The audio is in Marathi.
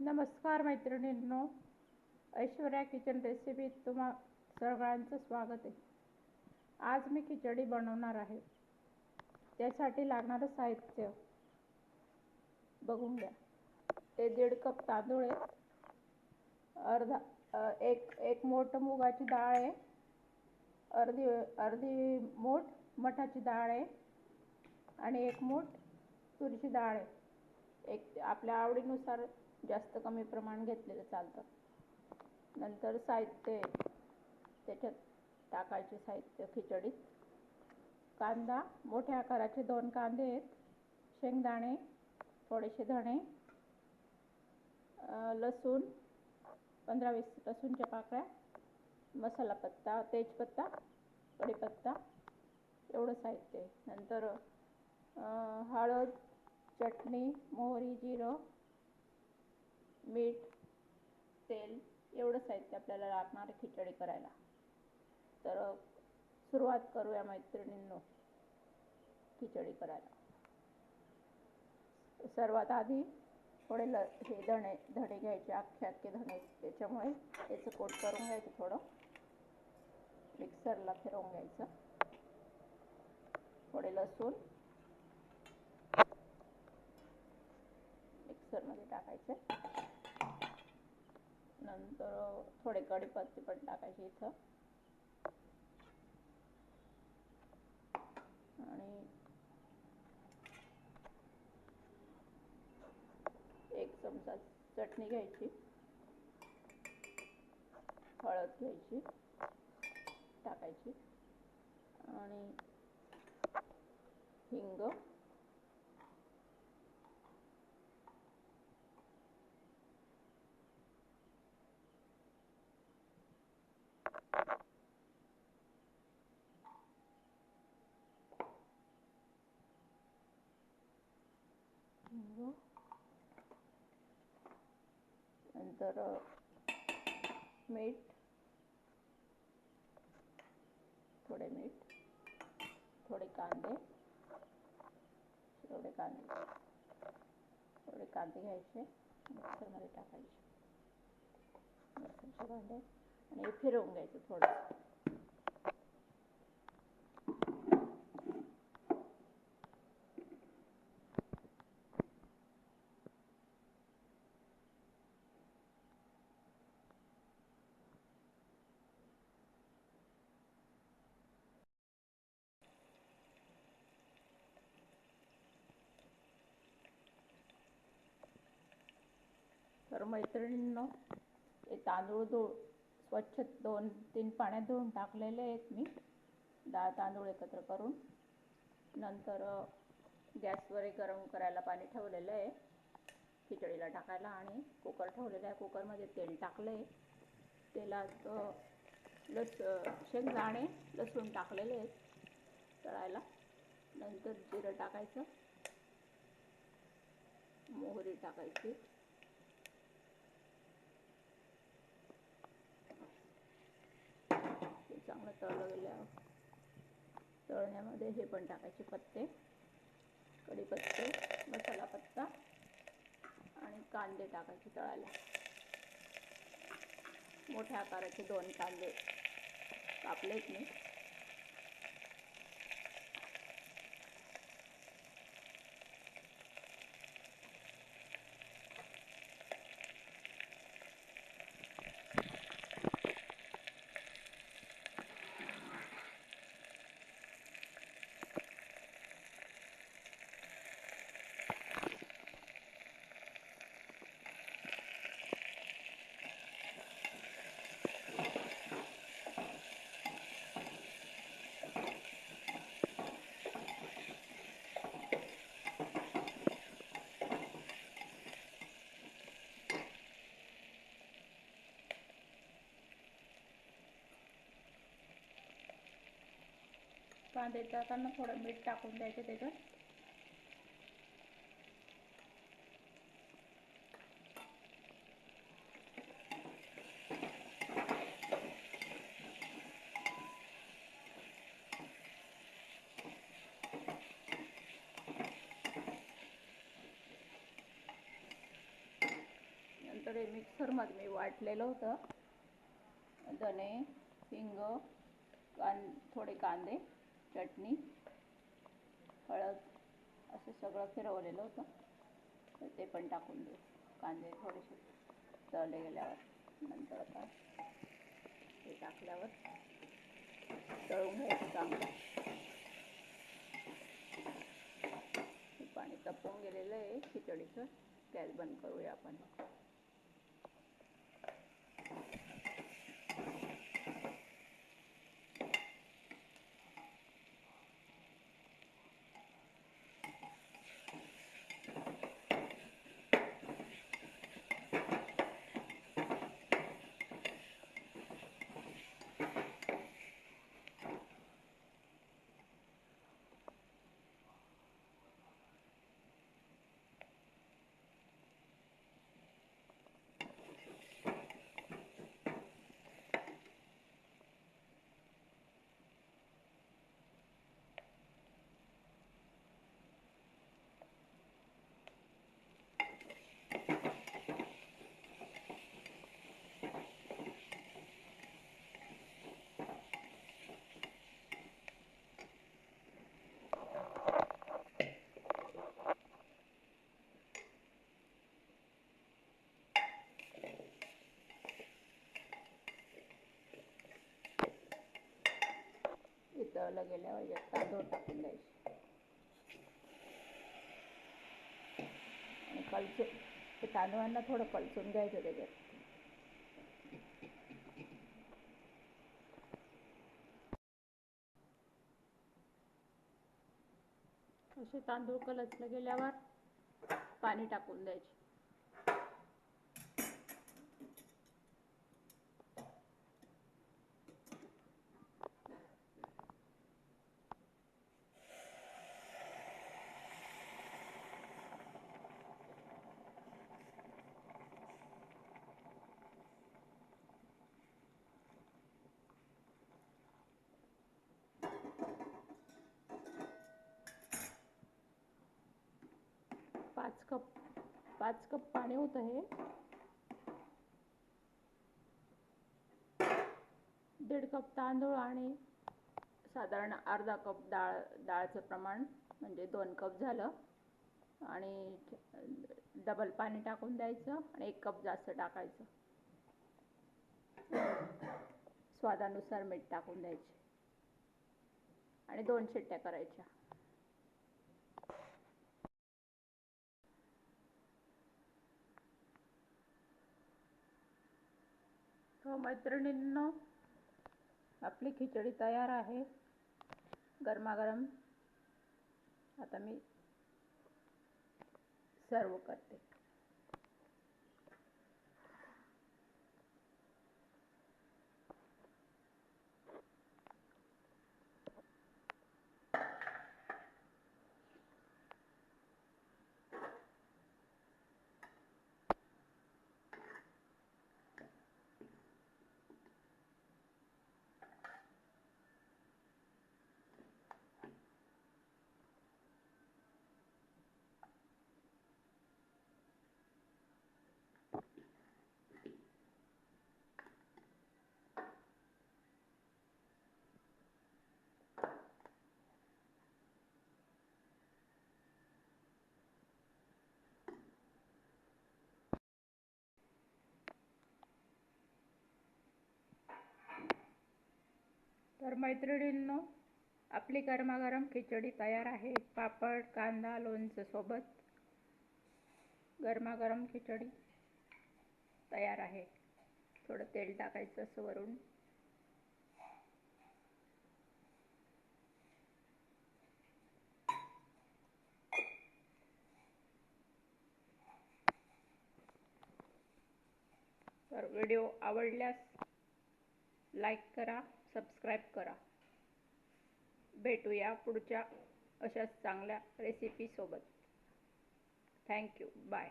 नमस्कार मैत्रिणींनो, ऐश्वर्या किचन रेसिपीत तुम्हा सगळ्यांचं स्वागत आहे. आज मी खिचडी बनवणार आहे. त्यासाठी लागणारं साहित्य बघून घ्या. ते 1.5 कप तांदूळ आहेत, एक मूठ मुगाची डाळ आहे, अर्धी मूठ मठाची डाळ आहे आणि 1 मूठ तुरीची डाळ आहे. एक आपल्या आवडीनुसार जास्त कमी प्रमाण घेतलेलं चालतं. नंतर साहित्य त्याच्यात टाकायचे साहित्य खिचडीत: कांदा, मोठ्या आकाराचे 2 कांदे आहेत, शेंगदाणे, थोडेसे धणे, लसूण 15-20 लसूणच्या पाकळ्या, मसाला पत्ता, तेजपत्ता, कढीपत्ता, एवढं साहित्य आहे. नंतर हळद, चटणी, मोहरी, जिरं, मीठ, तेल, एवढं साहित्य आपल्याला लागणार आहे खिचडी करायला. तर सुरुवात करूया मैत्रिणींनो खिचडी करायला. सर्वात आधी थोडे हे धणे घ्यायचे, अख्खे धणे, त्याच्यामुळे याचं कोट करून घ्यायचं, थोडं मिक्सरला फिरवून घ्यायचं. थोडे लसूण मिक्सरमध्ये टाकायचे. नंतर थोडे कढीपत्ते पण टाकायचे इथं आणि 1 चमचा चटणी घ्यायची, हळद घ्यायची टाकायची आणि हिंग, नंतर मीठ, थोडे कांदे, थोडे कांदे घ्यायचे, मिक्सरमध्ये टाकायचे मिक्सरच्या भांड्यात आणि फिरवून घ्यायचं थोडं. तर मैत्रिणींनो, हे तांदूळ स्वच्छ 2-3 पाण्यात धुवून टाकलेले आहेत मी, डाळ तांदूळ एकत्र करून. नंतर गॅसवर गरम करायला पाणी ठेवलेलं आहे खिचडीला टाकायला आणि कुकर ठेवलेला आहे. कुकरमध्ये तेल टाकले, तेलात शेंगदाणे, लसूण टाकलेले आहेत तळायला. नंतर जिरं टाकायचं, मोहरी टाकायची, चांगलं तळलं गेल्यावर तळण्यामध्ये हे पण टाकायचे पत्ते, कढीपत्ते, मसाला पत्ता आणि कांदे टाकायचे तळायला. मोठ्या आकाराचे 2 कांदे कापलेत मी. कांदे टाकताना थोडं मीठ टाकून द्यायचं त्याच्यात. त्यानंतर हे मिक्सरमध्ये मी वाटलेलं होतं. धने, हिंग, थोडे कांदे, चटणी, हळद असं सगळं फिरवलेलं होतं. तर ते पण टाकून देऊ. कांदे थोडेसे तळले गेल्यावर नंतर आता हे टाकल्यावर तळून घ्यायचं चांगलं. पाणी तापवून गेलेलं आहे खिचडीचं. गॅस बंद करूया आपण. तळलं गेल्यावर यात तांदूळ टाकून द्यायचे आणि कलसून ते तांदूळांना थोडं कलसून घ्यायचं त्याच्यात. असे तांदूळ कलसले गेल्यावर पाणी टाकून द्यायचे. पाच कप पाणी होतं हे. 1.5 कप तांदूळ आणि साधारण अर्धा कप डाळचं प्रमाण म्हणजे 2 कप झालं. आणि डबल पाणी टाकून द्यायचं आणि 1 कप जास्त टाकायचं. स्वादानुसार मीठ टाकून द्यायचे आणि 2 शिट्ट्या करायच्या. तो मैत्रिणींनो, आपली खिचडी तयार आहे गरमागरम. आता मी सर्व करते. तर मैत्रिणींनो, आपली गरमागरम खिचडी तयार आहे. पापड, कांदा, लोणचं सोबत गरमागरम खिचडी तयार आहे. थोडं तेल टाकायचं असं वरून. तर व्हिडिओ आवडल्यास लाईक करा, सबस्क्राईब करा. भेटूया पुढच्या अशाच चांगल्या रेसिपी सोबत. थँक्यू. बाय.